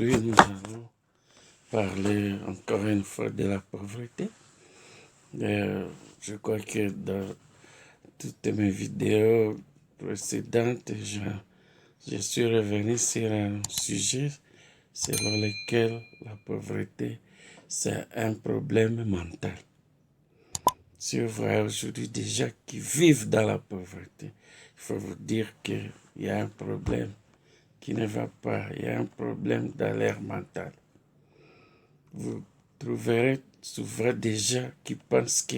Aujourd'hui, nous allons parler encore une fois de la pauvreté. Je crois que dans toutes mes vidéos précédentes, je suis revenu sur un sujet selon lequel la pauvreté, c'est un problème mental. Si vous voyez aujourd'hui des gens qui vivent dans la pauvreté, il faut vous dire qu'il y a un problème qui ne va pas, il y a un problème dans l'air mental. Vous trouverez souvent des gens qui pensent que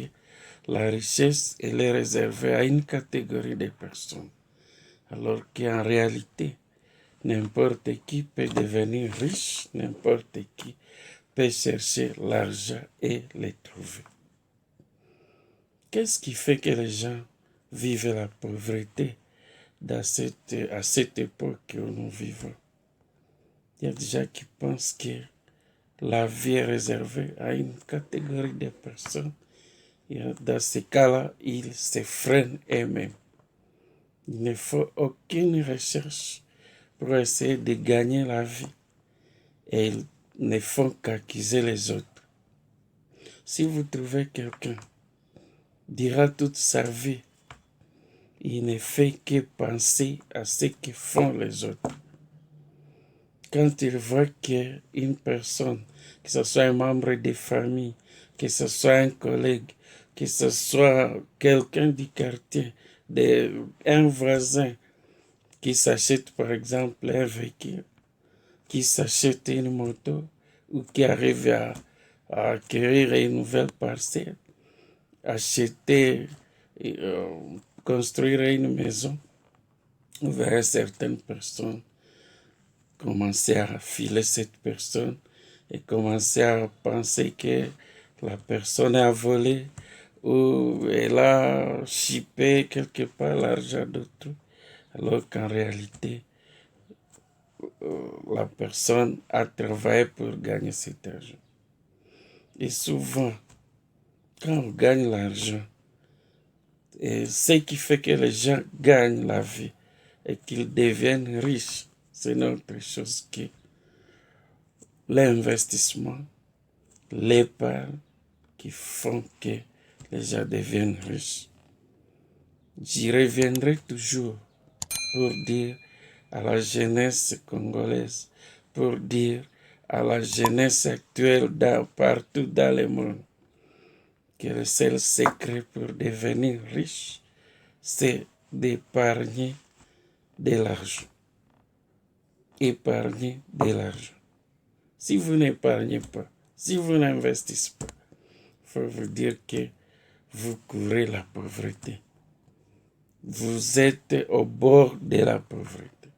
la richesse elle est réservée à une catégorie de personnes, alors qu'en réalité, n'importe qui peut devenir riche, n'importe qui peut chercher l'argent et le trouver. Qu'est-ce qui fait que les gens vivent la pauvreté à cette époque où nous vivons? Il y a des gens qui pensent que la vie est réservée à une catégorie de personnes. Et dans ces cas-là, ils se freinent eux-mêmes. Il ne faut aucune recherche pour essayer de gagner la vie. Et ils ne font qu'accuser les autres. Si vous trouvez quelqu'un, dira toute sa vie, il ne fait que penser à ce que font les autres. Quand il voit qu'une personne, que ce soit un membre de famille, que ce soit un collègue, que ce soit quelqu'un du quartier, un voisin qui s'achète par exemple un véhicule, qui s'achète une moto ou qui arrive à acquérir une nouvelle parcelle, acheter, construire une maison, vous verrez certaines personnes commencer à filer cette personne et commencer à penser que la personne a volé ou elle a chipé quelque part l'argent d'autrui, alors qu'en réalité, la personne a travaillé pour gagner cet argent. Et souvent, quand on gagne l'argent, et ce qui fait que les gens gagnent la vie et qu'ils deviennent riches, c'est une autre chose que l'investissement, l'épargne qui font que les gens deviennent riches. J'y reviendrai toujours pour dire à la jeunesse congolaise, pour dire à la jeunesse actuelle partout dans le monde, que le seul secret pour devenir riche, c'est d'épargner de l'argent. Épargner de l'argent. Si vous n'épargnez pas, si vous n'investissez pas, il faut vous dire que vous courez la pauvreté. Vous êtes au bord de la pauvreté.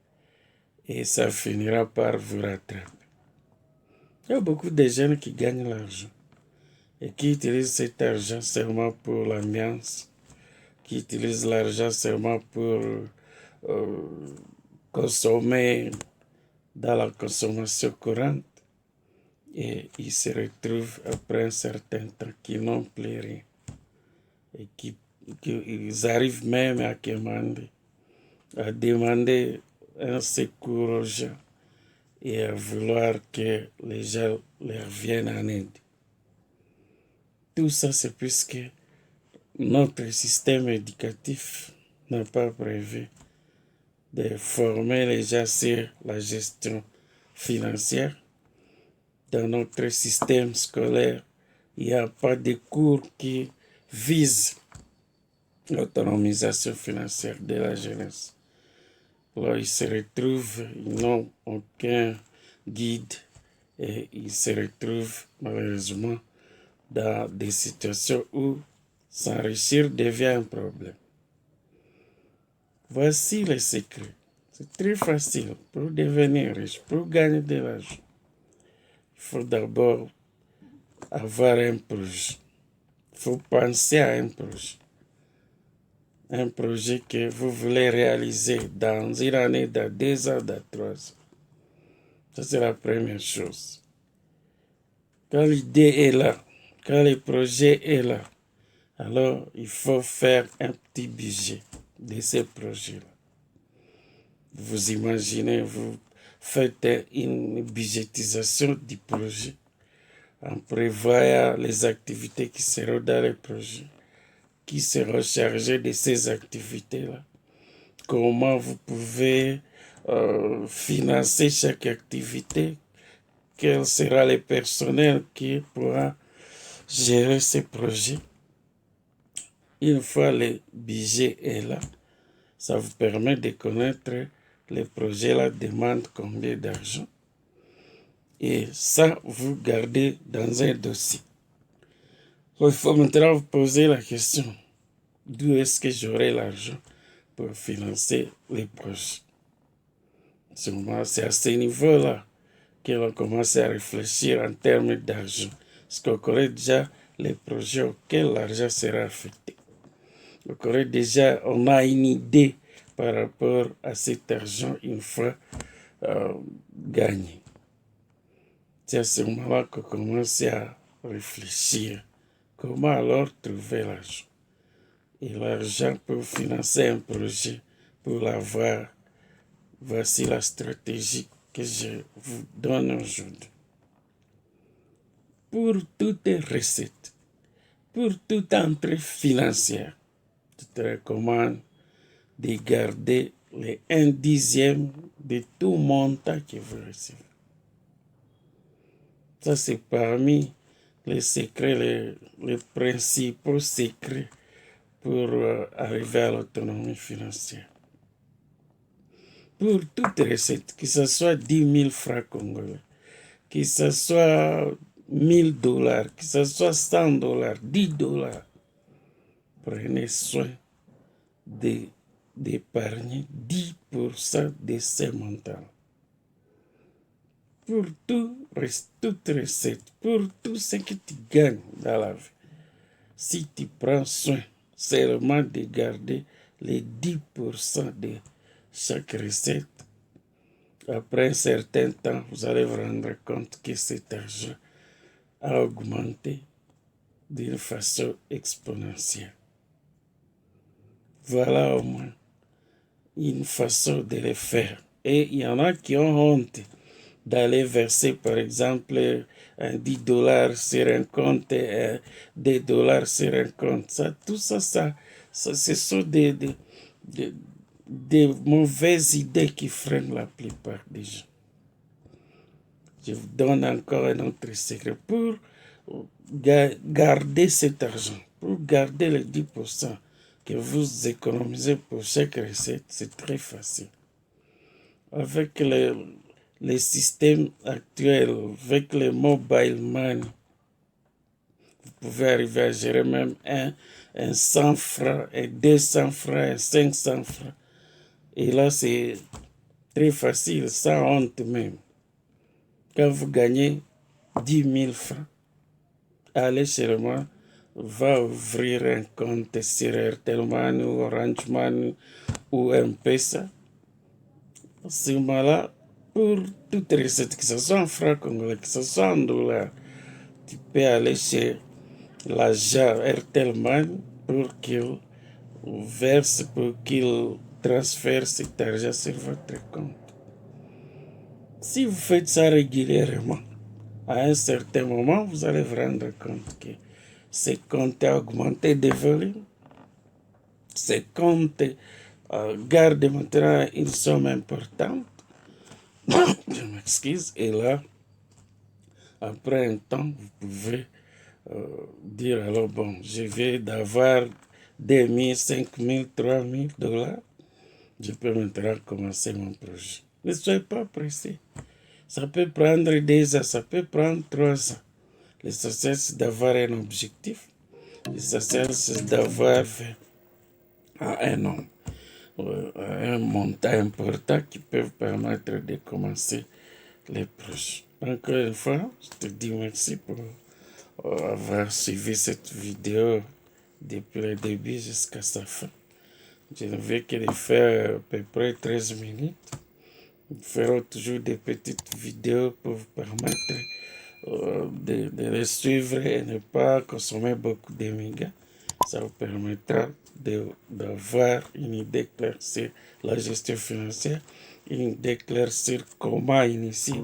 Et ça finira par vous rattraper. Il y a beaucoup de jeunes qui gagnent l'argent et qui utilisent cet argent seulement pour l'ambiance, qui utilisent l'argent seulement pour consommer dans la consommation courante. Et ils se retrouvent après un certain temps qui n'ont plus rien. Et qu'ils arrivent même à demander un secours aux gens et à vouloir que les gens leur viennent en aide. Tout ça, c'est puisque notre système éducatif n'a pas prévu de former les gens sur la gestion financière. Dans notre système scolaire, il n'y a pas de cours qui visent l'autonomisation financière de la jeunesse. Alors, ils se retrouvent, ils n'ont aucun guide et ils se retrouvent malheureusement dans des situations où s'enrichir devient un problème. Voici le secret. C'est très facile pour devenir riche, pour gagner de l'argent. Il faut d'abord avoir un projet. Il faut penser à un projet. Un projet que vous voulez réaliser dans une année, dans 2 ans, dans 3 ans. Ça, c'est la première chose. Quand l'idée est là, quand le projet est là, alors il faut faire un petit budget de ce projet-là. Vous imaginez, vous faites une budgétisation du projet en prévoyant les activités qui seront dans le projet, qui seront chargées de ces activités-là. Comment vous pouvez financer chaque activité, quel sera le personnel qui pourra gérer ces projets. Une fois le budget est là, ça vous permet de connaître les projets là demandent combien d'argent. Et ça, vous gardez dans un dossier. Il faut maintenant vous poser la question, d'où est-ce que j'aurai l'argent pour financer les projets? C'est à ce niveau-là qu'on commence à réfléchir en termes d'argent. Parce qu'on connaît déjà les projets auxquels l'argent sera affecté. On a une idée par rapport à cet argent une fois gagné. C'est à ce moment-là qu'on commence à réfléchir. Comment alors trouver l'argent? Et l'argent pour financer un projet, pour l'avoir, voici la stratégie que je vous donne aujourd'hui. Pour toute recette, pour toute entrée financière, je te recommande de garder les 1/10 de tout montant que vous recevez. Ça, c'est parmi les secrets, les principaux secrets pour arriver à l'autonomie financière. Pour toute recette, que ce soit 10 000 francs congolais, que ce soit 1 000 $, que ce soit 100 $, 10 $, prenez soin d'épargner 10% de ces montants. Pour toute recette, pour tout ce que tu gagnes dans la vie, si tu prends soin seulement de garder les 10% de chaque recette, après un certain temps, vous allez vous rendre compte que cet argent a augmenté d'une façon exponentielle. Voilà au moins une façon de le faire. Et il y en a qui ont honte d'aller verser, par exemple, un 10 $ sur un compte et 2 $ sur un compte. Tout ça, ce sont des mauvaises idées qui freinent la plupart des gens. Je vous donne encore un autre secret. Pour garder cet argent, pour garder les 10% que vous économisez pour chaque recette, c'est très facile. Avec les systèmes actuels, avec les mobile money, vous pouvez arriver à gérer même un 100 francs, un 200 francs, un 500 francs. Et là, c'est très facile, sans honte même. Quand vous gagnez 10 000 francs, allez chez moi, va ouvrir un compte sur Airtel Money ou Orange Money ou M-Pesa. À ce moment-là, pour toute recette, que ce soit en francs congolais, que ce soit en dollars, tu peux aller chez l'agent Airtel Money pour qu'il verse, pour qu'il transfère cet argent sur votre compte. Si vous faites ça régulièrement, à un certain moment, vous allez vous rendre compte que ce compte a augmenté de volume. Ce compte garde maintenant une somme importante. Je m'excuse. Et là, après un temps, vous pouvez dire alors bon, je vais d'avoir 2 000, 5 000, 3 000 $. Je peux maintenant commencer mon projet. Ne soyez pas pressé. Ça peut prendre 2 ans, ça peut prendre 3 ans. L'essentiel, c'est d'avoir un objectif. L'essentiel, c'est d'avoir un montant important qui peut vous permettre de commencer les projets. Encore une fois, je te dis merci pour avoir suivi cette vidéo depuis le début jusqu'à sa fin. Je ne vais que de faire à peu près 13 minutes. Nous ferons toujours des petites vidéos pour vous permettre de les suivre et ne pas consommer beaucoup de mégas. Ça vous permettra d'avoir une idée claire sur la gestion financière d'éclaircir comment initier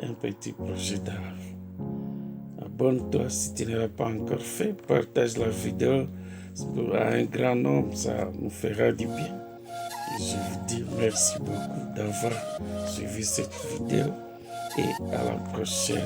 un petit projet d'art. Abonne-toi si tu ne l'as pas encore fait. Partage la vidéo à un grand nombre, ça nous fera du bien. Je vous dis merci beaucoup d'avoir suivi cette vidéo et à la prochaine.